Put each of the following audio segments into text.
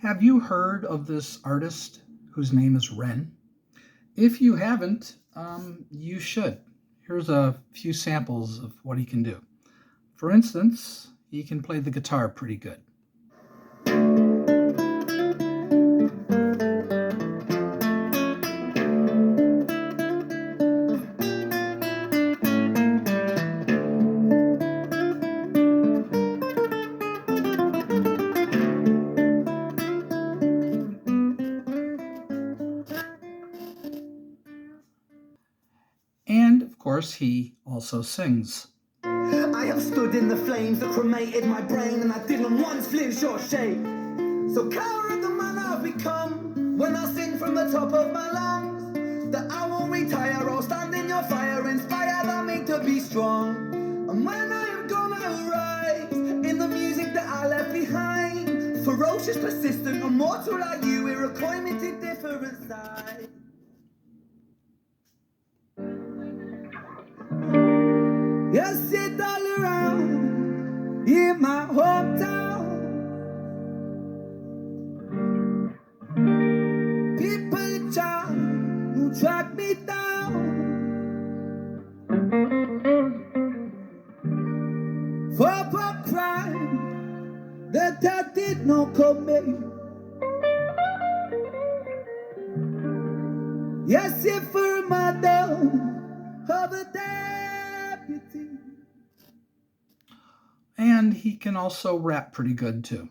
Have you heard of this artist whose name is Ren? If you haven't, you should. Here's a few samples of what he can do. For instance, he can play the guitar pretty good. And of course, he also sings. I have stood in the flames that cremated my brain, and I didn't once flinch or shake. So coward the man I've become when I sing from the top of my lungs, that I won't retire or stand in your fire, inspired on me to be strong. And when I am gonna rise in the music that I left behind, ferocious, persistent, immortal like you, we're a to different sides. Yes, it all around in my hometown. People try to track me down. For a crime that I did not commit. Yes, if for a mother of a deputy. And he can also rap pretty good too.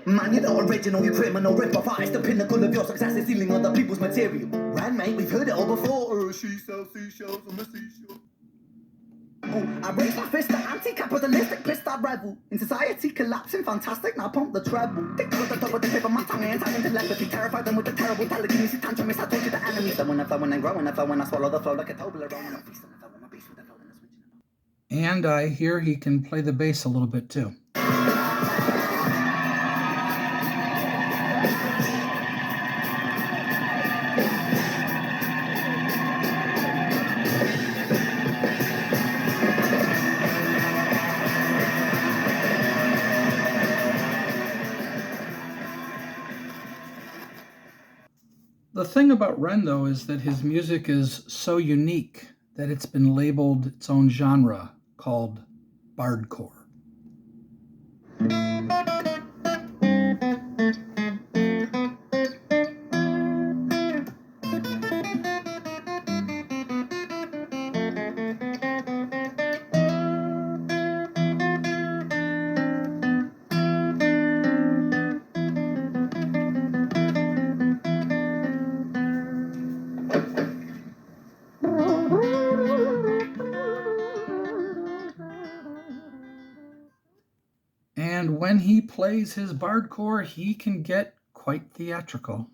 Man, you're the original, you criminal rip-off. It's the pinnacle of your success is stealing other people's material. Ran, mate, we've heard it all before. She sells seashells on the seashore. I raise my fist at anti-capitalistic, pissed I revel in society collapsing, fantastic, now pump the treble. Tick with the top of the tip of my tongue, anti telepathy, terrify them with the terrible telekinesis, tantrumist, I torture the enemies. Then when I flow and then grow, and I flow when I swallow the flow like a Toblerone, and I feast and I flow when I beast with the flow and I switch. And I hear he can play the bass a little bit too. The thing about Ren, though, is that his music is so unique that it's been labeled its own genre called bardcore. And when he plays his bardcore, he can get quite theatrical.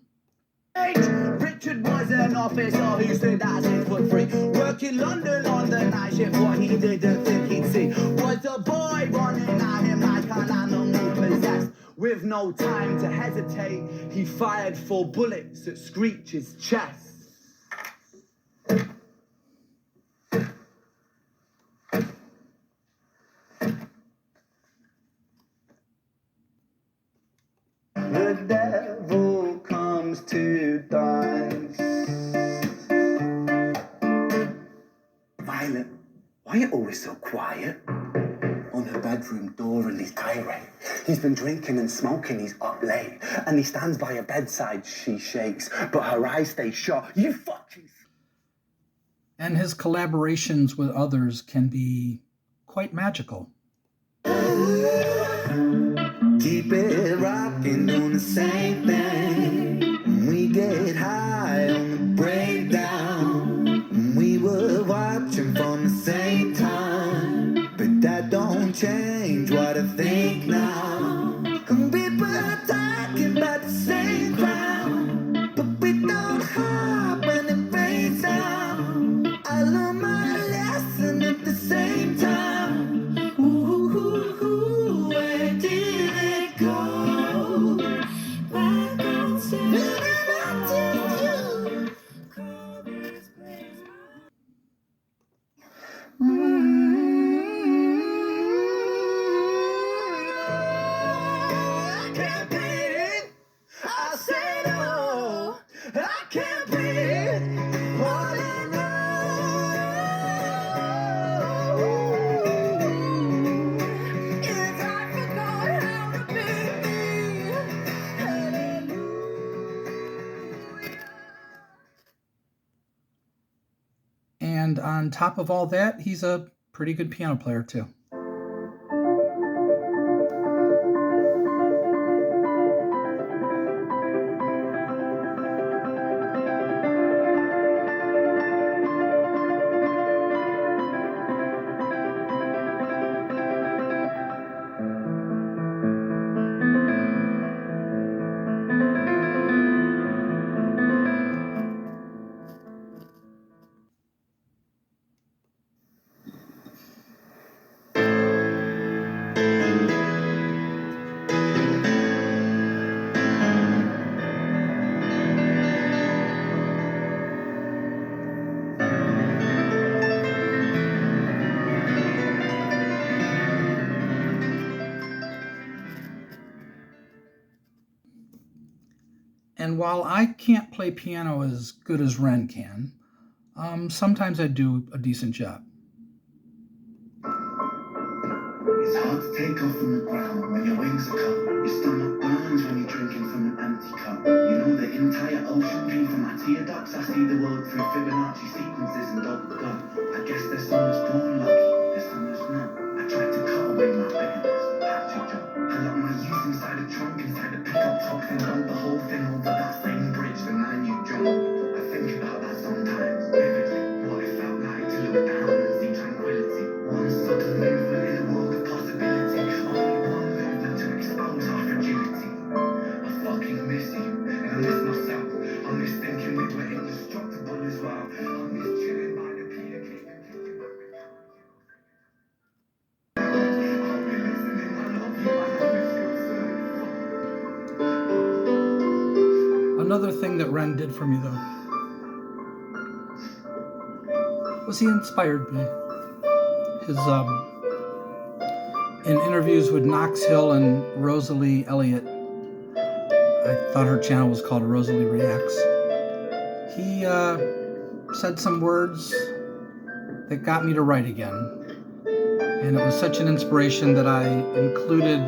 Richard was an officer who stood at 6'3", working London on the night shift. What he didn't think he'd see was a boy running at him like an animal possessed. With no time to hesitate, he fired 4 bullets at Screech's chest. The devil comes to dance. Violet, why are you always so quiet? On her bedroom door and he's irate. He's been drinking and smoking, he's up late. And he stands by her bedside, she shakes, but her eyes stay shut. You fucking... And his collaborations with others can be quite magical. Keep it rocking, doing the same thing. We get high on the breakdown. We were watching from the same time, but that don't change what I think now. People are talking about the same crowd, but we don't hop when it rains down. I learned my lesson at the same time. Ooh, where did it go? Back on And on top of all that, he's a pretty good piano player too. And while I can't play piano as good as Ren can, sometimes I do a decent job. It's hard to take off from the ground when your wings are cut. Your stomach burns when you're drinking from an empty cup. You know the entire ocean came from my tear ducts. I see the world through Fibonacci sequences and double gut. I guess there's some that's born lucky, there's some that's not. I tried to cut away my bitterness, had to jump. I locked my youth inside a trunk, inside a pickup truck, then dumped the whole thing over that same bridge the man you jumped. I think about that sometimes, vividly. What it felt like to look down and see tranquility. One sudden movement in a world of possibility. Only one movement to expose our fragility. I fucking miss you, and I miss myself. I miss thinking we were indestructible as well. I miss chilling by the pier cave and kicking back with you. I'll be listening, I love you, I know this feels so. Another thing that Ren did for me, though, was he inspired me. His in interviews with Knox Hill and Rosalie Elliott, I thought her channel was called Rosalie Reacts. He said some words that got me to write again, and it was such an inspiration that I included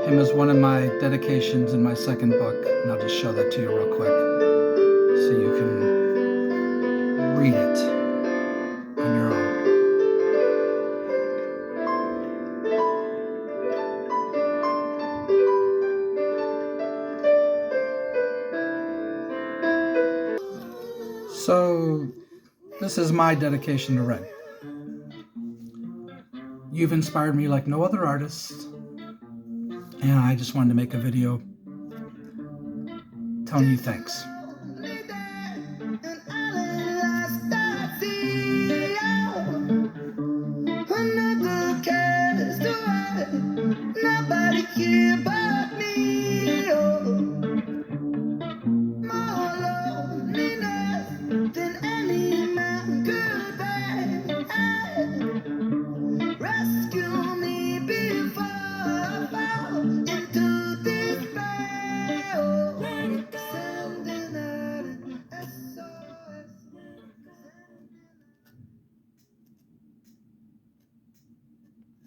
him as one of my dedications in my second book, and I'll just show that to you real quick so you can read it on your own. So this is my dedication to Ren. You've inspired me like no other artist, and I just wanted to make a video telling you thanks.